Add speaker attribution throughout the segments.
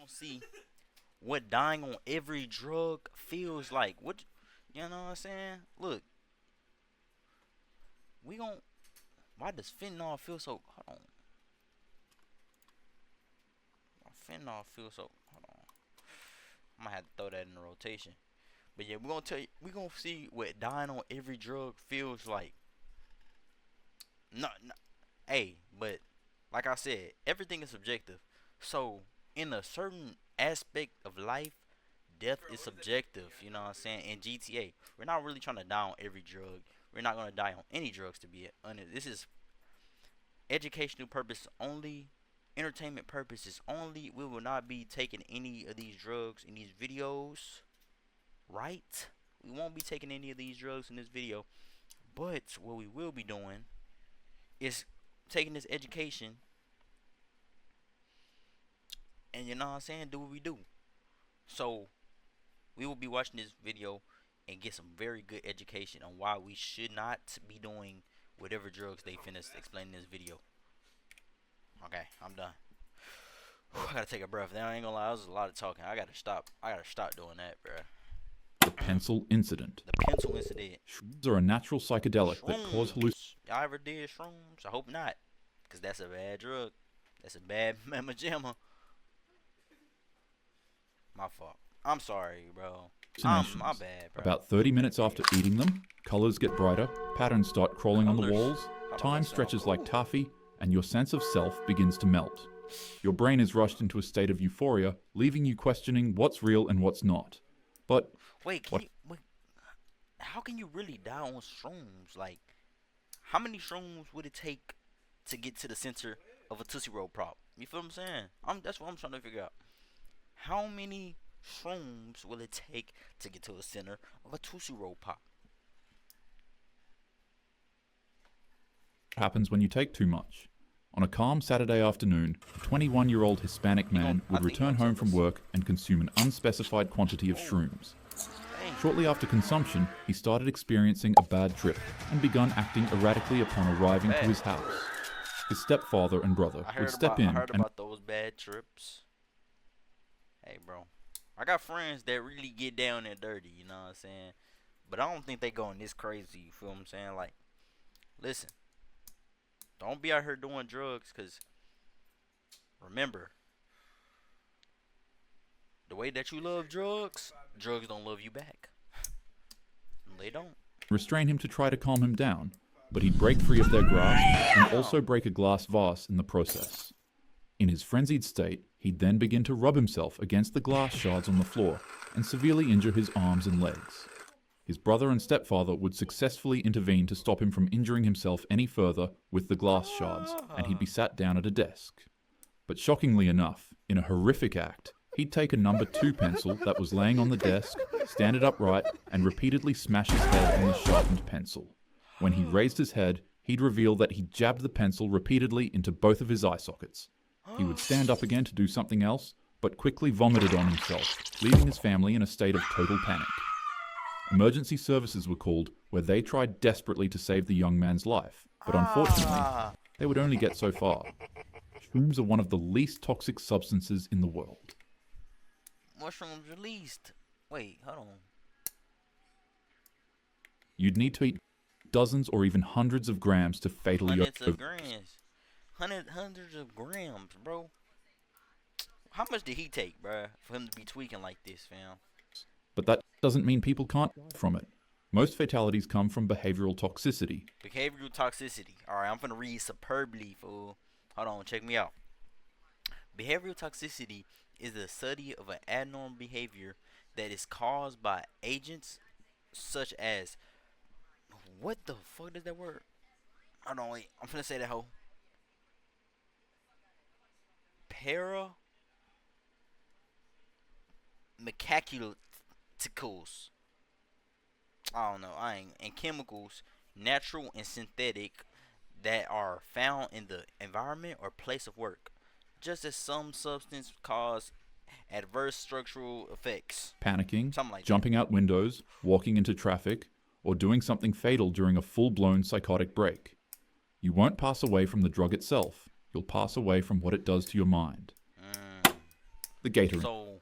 Speaker 1: gonna see what dying on every drug feels like. What, you know what I'm saying? Look, we gon' why does fentanyl feel so? Hold on. Why fentanyl feel so? Hold on. I might have to throw that in the rotation. But yeah, we're gonna tell you. We're gonna see what dying on every drug feels like. No, no, hey, but like I said, everything is subjective. So in a certain aspect of life, death is subjective. You know what I'm saying? In GTA, we're not really trying to die on every drug. We're not gonna die on any drugs, to be honest. This is educational purpose only, entertainment purposes only. We will not be taking any of these drugs in these videos, right? We won't be taking any of these drugs in this video. But what we will be doing is taking this education and, you know what I'm saying, do what we do. So we will be watching this video and get some very good education on why we should not be doing whatever drugs they finna explain in this video. Okay, I'm done. I gotta take a breath. I ain't gonna lie, that was a lot of talking. I gotta stop doing that, bruh.
Speaker 2: The pencil incident.
Speaker 1: The pencil incident.
Speaker 2: Shrooms are a natural psychedelic that cause hallucinations.
Speaker 1: Y'all ever did shrooms? I hope not, cause that's a bad drug. That's a bad mamma jamma. My fault. I'm sorry, bro. My bad, bro.
Speaker 2: About 30 minutes after eating them, colors get brighter, patterns start crawling on the walls, time stretches like taffy, and your sense of self begins to melt. Your brain is rushed into a state of euphoria, leaving you questioning what's real and what's not. But
Speaker 1: wait, how can you really die on shrooms? Like, how many shrooms would it take to get to the center of a Tootsie Roll Pop? You feel what I'm saying? That's what I'm trying to figure out. How many shrooms will it take to get to the center of a Tootsie Roll Pop?
Speaker 2: Happens when you take too much. On a calm Saturday afternoon, a 21-year-old Hispanic man would return home from work and consume an unspecified quantity of shrooms. Shortly after consumption, he started experiencing a bad trip and begun acting erratically upon arriving to his house. His stepfather and brother would step in
Speaker 1: I heard about those bad trips. Hey, bro. I got friends that really get down and dirty, you know what I'm saying? But I don't think they going this crazy, you feel what I'm saying? Like, listen. Don't be out here doing drugs, because remember, the way that you love drugs, drugs don't love you back. They don't.
Speaker 2: Restrain him to try to calm him down, but he'd break free of their grasp and also break a glass vase in the process. In his frenzied state, he'd then begin to rub himself against the glass shards on the floor and severely injure his arms and legs. His brother and stepfather would successfully intervene to stop him from injuring himself any further with the glass shards, and he'd be sat down at a desk. But shockingly enough, in a horrific act, he'd take a number 2 pencil that was laying on the desk, stand it upright, and repeatedly smash his head on the sharpened pencil. When he raised his head, he'd reveal that he jabbed the pencil repeatedly into both of his eye sockets. He would stand up again to do something else, but quickly vomited on himself, leaving his family in a state of total panic. Emergency services were called, where they tried desperately to save the young man's life, but unfortunately, they would only get so far. Shrooms are one of the least toxic substances in the world.
Speaker 1: Mushrooms released. Wait, hold on.
Speaker 2: You'd need to eat dozens or even hundreds of grams to fatally
Speaker 1: Hundreds of grams. Hundreds of grams, bro. How much did he take, bro, for him to be tweaking like this, fam?
Speaker 2: But that doesn't mean people can't die from it. Most fatalities come from behavioral toxicity.
Speaker 1: Behavioral toxicity. Alright, I'm finna read superbly, fool. Hold on, check me out. Behavioral toxicity is the study of an abnormal behavior that is caused by agents such as... What the fuck is that word? Hold on, wait. I'm finna say that hoe. Macaculaticals. I don't know. And chemicals, natural and synthetic, that are found in the environment or place of work. Just as some substance cause adverse structural effects.
Speaker 2: Panicking,
Speaker 1: something like
Speaker 2: jumping out windows, walking into traffic, or doing something fatal during a full-blown psychotic break. You won't pass away from the drug itself. You'll pass away from what it does to your mind. the Gator.
Speaker 1: So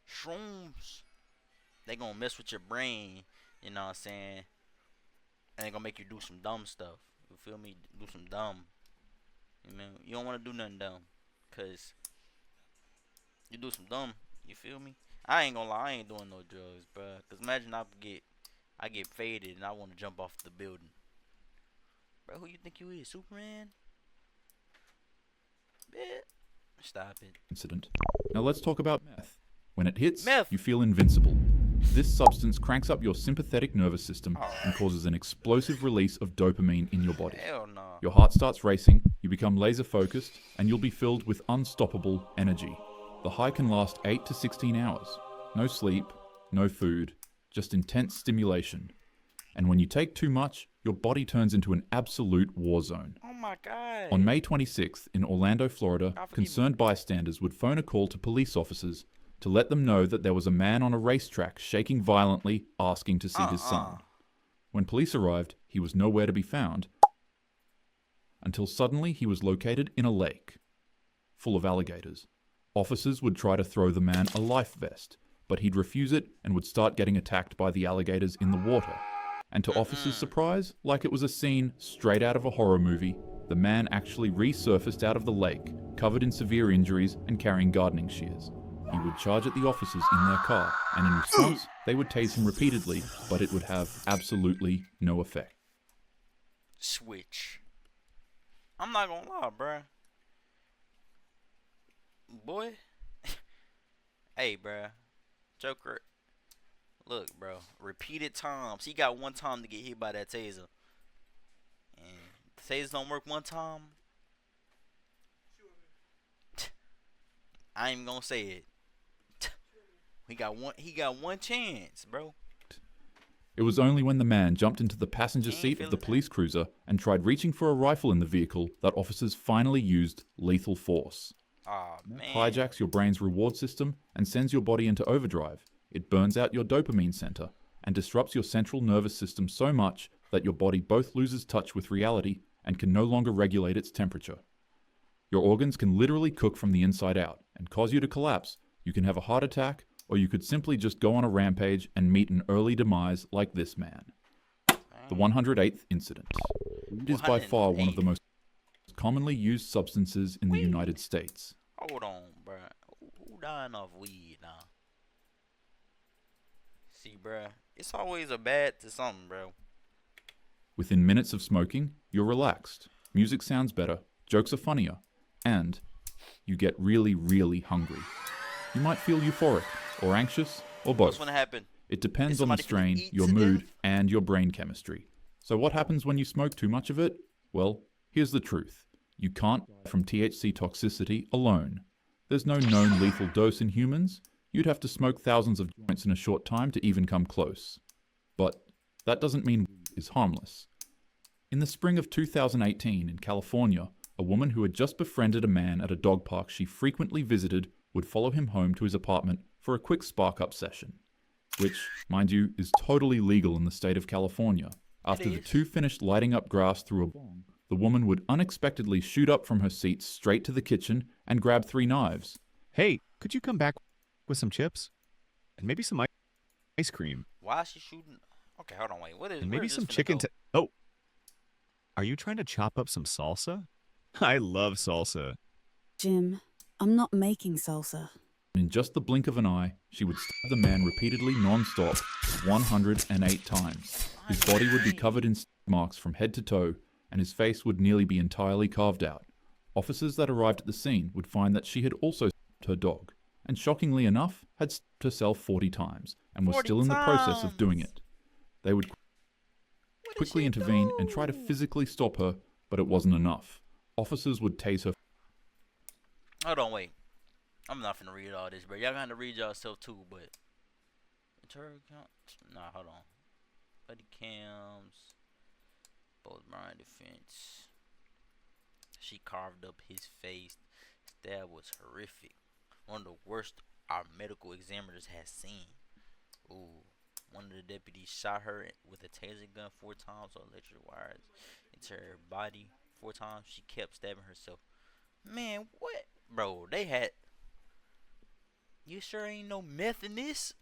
Speaker 1: shrooms, they gonna mess with your brain. You know what I'm saying? And they gonna make you do some dumb stuff. You feel me? Do some dumb. You mean you don't want to do nothing dumb, cause you do some dumb. You feel me? I ain't gonna lie, I ain't doing no drugs, bruh. Cause imagine I get faded and I want to jump off the building. Bro, who you think you is, Superman? Bitch. Stop it.
Speaker 2: Incident. Now let's talk about meth. When it hits,
Speaker 1: Meth.
Speaker 2: you feel invincible. This substance cranks up your sympathetic nervous system and causes an explosive release of dopamine in your body.
Speaker 1: Hell no.
Speaker 2: Your heart starts racing, you become laser focused, and you'll be filled with unstoppable energy. The high can last 8 to 16 hours. No sleep, no food, just intense stimulation. And when you take too much, your body turns into an absolute war zone.
Speaker 1: Oh my god.
Speaker 2: On May 26th in Orlando, Florida, concerned bystanders would phone a call to police officers to let them know that there was a man on a racetrack shaking violently, asking to see his son. When police arrived, he was nowhere to be found, until suddenly he was located in a lake, full of alligators. Officers would try to throw the man a life vest, but he'd refuse it and would start getting attacked by the alligators in the water. And to officers' surprise, like it was a scene straight out of a horror movie, the man actually resurfaced out of the lake, covered in severe injuries and carrying gardening shears. He would charge at the officers in their car, and in response, they would tase him repeatedly, but it would have absolutely no effect.
Speaker 1: Switch. I'm not gonna lie, bruh. Boy. Hey, bruh. Joker. Look, bro. Repeated times. He got one time to get hit by that taser. And the taser don't work one time. I ain't even gonna say it. He got one chance, bro.
Speaker 2: It was only when the man jumped into the passenger seat of the police cruiser and tried reaching for a rifle in the vehicle that officers finally used lethal force.
Speaker 1: Aw, man.
Speaker 2: Hijacks your brain's reward system and sends your body into overdrive. It burns out your dopamine center and disrupts your central nervous system so much that your body both loses touch with reality and can no longer regulate its temperature. Your organs can literally cook from the inside out and cause you to collapse. You can have a heart attack, or you could simply just go on a rampage and meet an early demise like this man. The 108th incident. Weed is by far one of the most commonly used substances in the United States.
Speaker 1: Hold on, bro. Who dying off weed now? See, bro, it's always a bad to something, bro.
Speaker 2: Within minutes of smoking, you're relaxed. Music sounds better, jokes are funnier, and you get really, really hungry. You might feel euphoric, or anxious, or both.
Speaker 1: What's gonna happen?
Speaker 2: It depends on the strain, your mood, and your brain chemistry. So what happens when you smoke too much of it? Well, here's the truth. You can't die from THC toxicity alone. There's no known lethal dose in humans. You'd have to smoke thousands of joints in a short time to even come close. But that doesn't mean weed is harmless. In the spring of 2018 in California, a woman who had just befriended a man at a dog park she frequently visited would follow him home to his apartment for a quick spark-up session, which, mind you, is totally legal in the state of California. After the two finished lighting up grass through a bong, the woman would unexpectedly shoot up from her seat straight to the kitchen and grab 3 knives.
Speaker 3: Hey, could you come back with some chips? And maybe some ice cream.
Speaker 1: Why is she shooting? Okay, hold on, wait. What is?
Speaker 3: And maybe some chicken. Oh, are you trying to chop up some salsa? I love salsa.
Speaker 4: Jim, I'm not making salsa.
Speaker 2: In just the blink of an eye, she would stab the man repeatedly non-stop 108 times. His body would be covered in marks from head to toe, and his face would nearly be entirely carved out. Officers that arrived at the scene would find that she had also stabbed her dog, and shockingly enough, had stabbed herself 40 times, and was still in the process of doing it. They would quickly intervene and try to physically stop her, but it wasn't enough. Officers would tase her.
Speaker 1: Hold on, wait. I'm not finna read all this, bro. Y'all gonna have to read yourself too, but nah, hold on. Buddy cams, both Brian defense. She carved up his face. That was horrific. One of the worst our medical examiners has seen. Ooh. One of the deputies shot her with a taser gun 4 times or electric wires into her body 4 times. She kept stabbing herself. Man, what? bro, they had. You sure ain't no meth in this?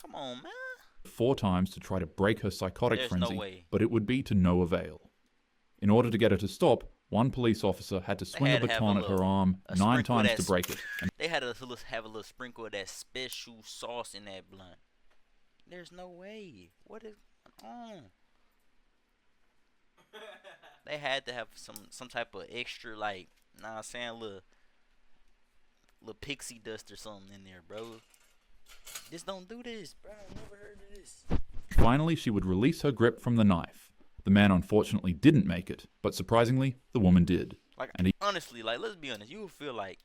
Speaker 1: Come on, man.
Speaker 2: 4 times to try to break her psychotic
Speaker 1: There's no
Speaker 2: frenzy,
Speaker 1: way.
Speaker 2: but it would be to no avail. In order to get her to stop, one police officer had to swing a
Speaker 1: had to have
Speaker 2: baton
Speaker 1: a
Speaker 2: at her
Speaker 1: little-
Speaker 2: arm
Speaker 1: a
Speaker 2: 9
Speaker 1: sprinkle of
Speaker 2: times
Speaker 1: that
Speaker 2: to break it. And
Speaker 1: They had to have a little sprinkle of that special sauce in that blunt. There's no way. What is going on? They had to have some type of extra, like, nah, I'm saying, little pixie dust or something in there, bro. Just don't do this, bro. I never heard of this.
Speaker 2: finally, she would release her grip from the knife. The man unfortunately didn't make it, but surprisingly, the woman did.
Speaker 1: Like,
Speaker 2: And he
Speaker 1: honestly, like, let's be honest. You would feel like,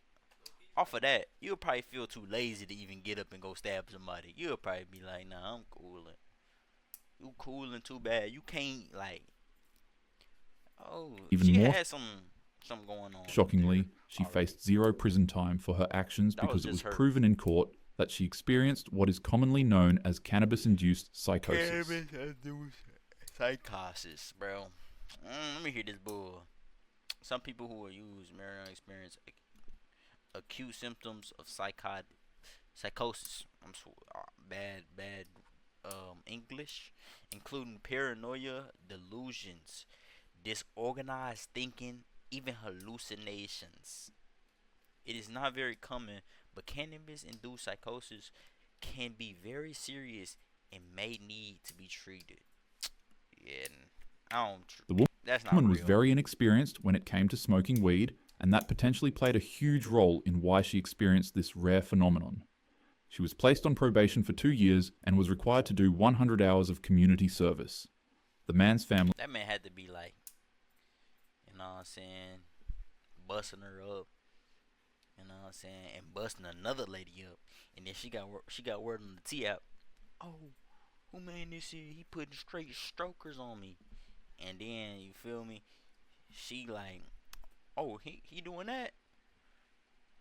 Speaker 1: off of that, you would probably feel too lazy to even get up and go stab somebody. You would probably be like, nah, I'm cooling. You cooling too bad. You can't, like, oh,
Speaker 2: Even
Speaker 1: she
Speaker 2: more
Speaker 1: had something going on.
Speaker 2: shockingly, she
Speaker 1: already.
Speaker 2: faced 0 prison time for her actions
Speaker 1: That was
Speaker 2: because it was
Speaker 1: just her.
Speaker 2: proven in court that she experienced what is commonly known as cannabis-induced psychosis.
Speaker 1: Psychosis, bro. Let me hear this bull. Some people who use marijuana experience acute symptoms of psychosis. Bad English, including paranoia, delusions, disorganized thinking, even hallucinations. It is not very common, but cannabis-induced psychosis can be very serious and may need to be treated. Yeah, I don't.
Speaker 2: The
Speaker 1: That's not
Speaker 2: woman was
Speaker 1: real.
Speaker 2: very inexperienced when it came to smoking weed, and that potentially played a huge role in why she experienced this rare phenomenon. She was placed on probation for 2 years and was required to do 100 hours of community service. The man's family
Speaker 1: That man had to be like, you know what I'm saying, busting her up, you know what I'm saying, and busting another lady up, and then she got word on the T app. Oh, who made this shit? He putting straight strokers on me, and then you feel me? She like, oh, he doing that?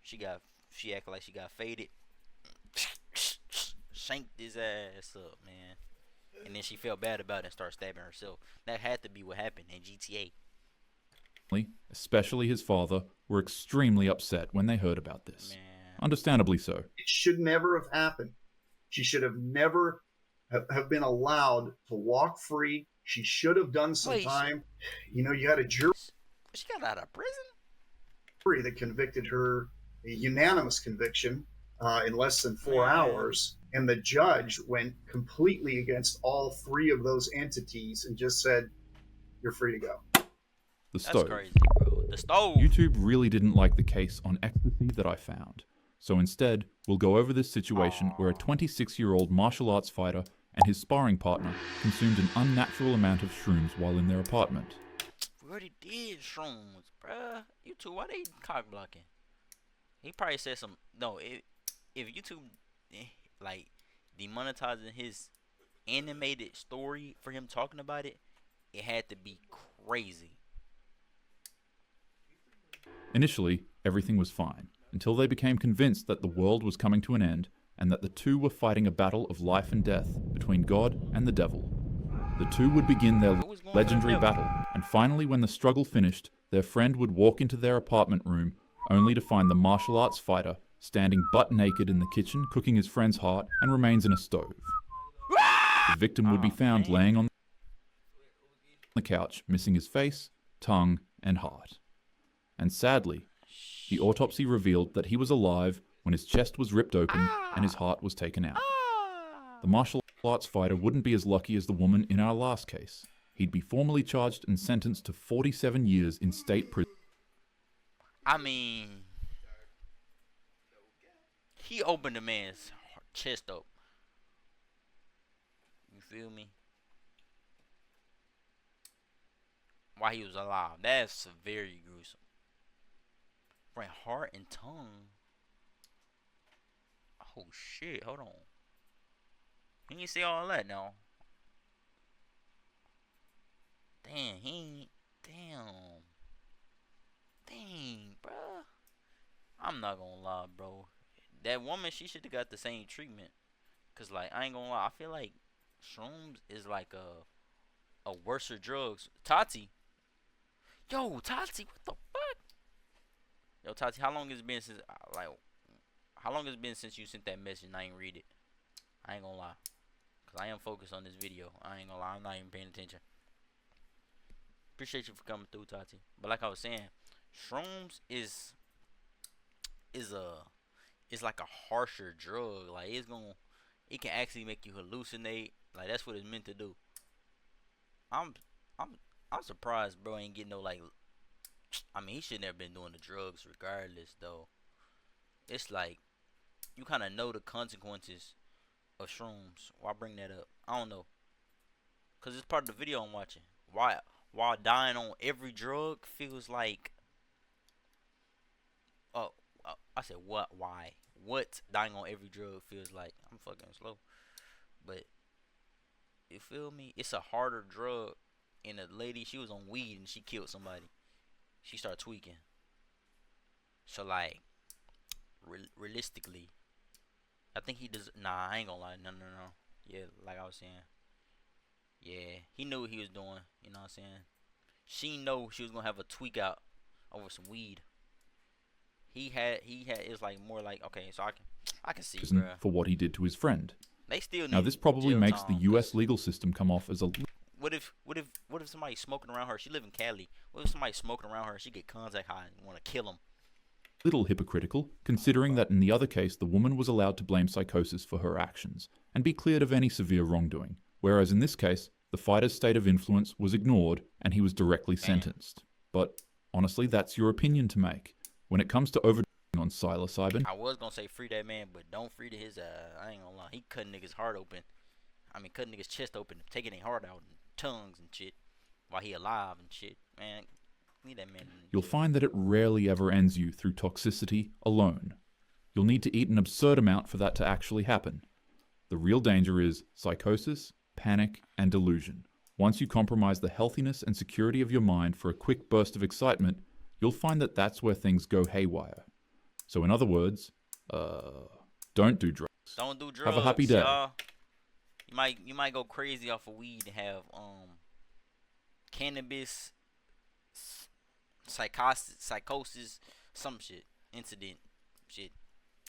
Speaker 1: She acted like she got faded, shanked his ass up, man. And then she felt bad about it and started stabbing herself. That had to be what happened in GTA.
Speaker 2: especially his father, were extremely upset when they heard about this.
Speaker 1: Man.
Speaker 2: Understandably so.
Speaker 5: It should never have happened. She should have never have been allowed to walk free. She should have done some
Speaker 1: Wait,
Speaker 5: time. You know, you had a jury
Speaker 1: She got out of prison?
Speaker 5: that convicted her, a unanimous conviction, in less than 4
Speaker 1: Man.
Speaker 5: hours. And the judge went completely against all 3 of those entities and just said, you're free to go.
Speaker 2: The
Speaker 1: That's
Speaker 2: stove.
Speaker 1: crazy, bro. The stove.
Speaker 2: YouTube really didn't like the case on ecstasy that I found. So instead, we'll go over this situation where a 26-year-old martial arts fighter and his sparring partner consumed an unnatural amount of shrooms while in their apartment.
Speaker 1: We already did shrooms, bruh. YouTube, why they cock blocking? He probably said some. No, if YouTube like demonetizing his animated story for him talking about it, it had to be crazy.
Speaker 2: Initially, everything was fine, until they became convinced that the world was coming to an end and that the two were fighting a battle of life and death between God and the devil. The two would begin their
Speaker 1: Who was going
Speaker 2: legendary
Speaker 1: for the devil?
Speaker 2: battle, and finally, when the struggle finished, their friend would walk into their apartment room only to find the martial arts fighter standing butt naked in the kitchen cooking his friend's heart and remains in a stove. The victim would be found
Speaker 1: man.
Speaker 2: laying on the couch, missing his face, tongue, and heart. And sadly, the autopsy revealed that he was alive when his chest was ripped open and his heart was taken out. The martial arts fighter wouldn't be as lucky as the woman in our last case. He'd be formally charged and sentenced to 47 years in state prison.
Speaker 1: I mean, he opened the man's chest up. You feel me? While he was alive. That's very gruesome. Right, heart and tongue. Oh shit, hold on. He ain't say all that now. Damn, he ain't. Damn. Dang, bruh. I'm not gonna lie, bro. That woman, she should have got the same treatment. Cause like, I ain't gonna lie, I feel like shrooms is like a worser drugs. Tati. Yo, Tati, what the fuck? Yo, Tati, how long has it been since how long has it been since you sent that message and I ain't read it? I ain't gonna lie, cause I am focused on this video. I ain't gonna lie, I'm not even paying attention. Appreciate you for coming through, Tati. But like I was saying, shrooms is a it's like a harsher drug. Like it can actually make you hallucinate. Like that's what it's meant to do. I'm I'm I'm surprised bro ain't getting no like. I mean, he shouldn't have been doing the drugs regardless though. It's like you kind of know the consequences of shrooms. Why bring that up? I don't know, cause it's part of the video I'm watching. Why while dying on every drug feels like oh, I said what? Why? What dying on every drug feels like? I'm fucking slow, but you feel me? It's a harder drug. And a lady, she was on weed and she killed somebody. She started tweaking. So like, realistically, I think he does. Nah, I ain't gonna lie. No. Yeah, like I was saying. Yeah, he knew what he was doing. You know what I'm saying? She know she was gonna have a tweak out over some weed. He had. It's like more like okay, so I can see, bruh.
Speaker 2: For what he did to his friend.
Speaker 1: They still need
Speaker 2: Now, this probably
Speaker 1: jail
Speaker 2: makes the
Speaker 1: time,
Speaker 2: US
Speaker 1: 'cause
Speaker 2: legal system come off as a
Speaker 1: what if somebody's smoking around her? She live in Cali. What if somebody's smoking around her? She get contact high and want to kill him.
Speaker 2: little hypocritical, considering that in the other case the woman was allowed to blame psychosis for her actions and be cleared of any severe wrongdoing, whereas in this case, the fighter's state of influence was ignored and he was directly sentenced. But honestly, that's your opinion to make. When it comes to overdosing on psilocybin,
Speaker 1: I was gonna say free that man, but don't free to his. I ain't gonna lie. He cutting niggas' heart open. I mean, cutting niggas' chest open, taking their heart out and tongues and shit while he alive and shit. Man, leave that man.
Speaker 2: you'll find that it rarely ever ends you through toxicity alone. You'll need to eat an absurd amount for that to actually happen. The real danger is psychosis, panic, and delusion. Once you compromise the healthiness and security of your mind for a quick burst of excitement, you'll find that that's where things go haywire. So in other words, don't do drugs.
Speaker 1: Don't do drugs.
Speaker 2: Have a happy day.
Speaker 1: Y'all. You might go crazy off of weed and have cannabis psychosis, some shit, incident, shit.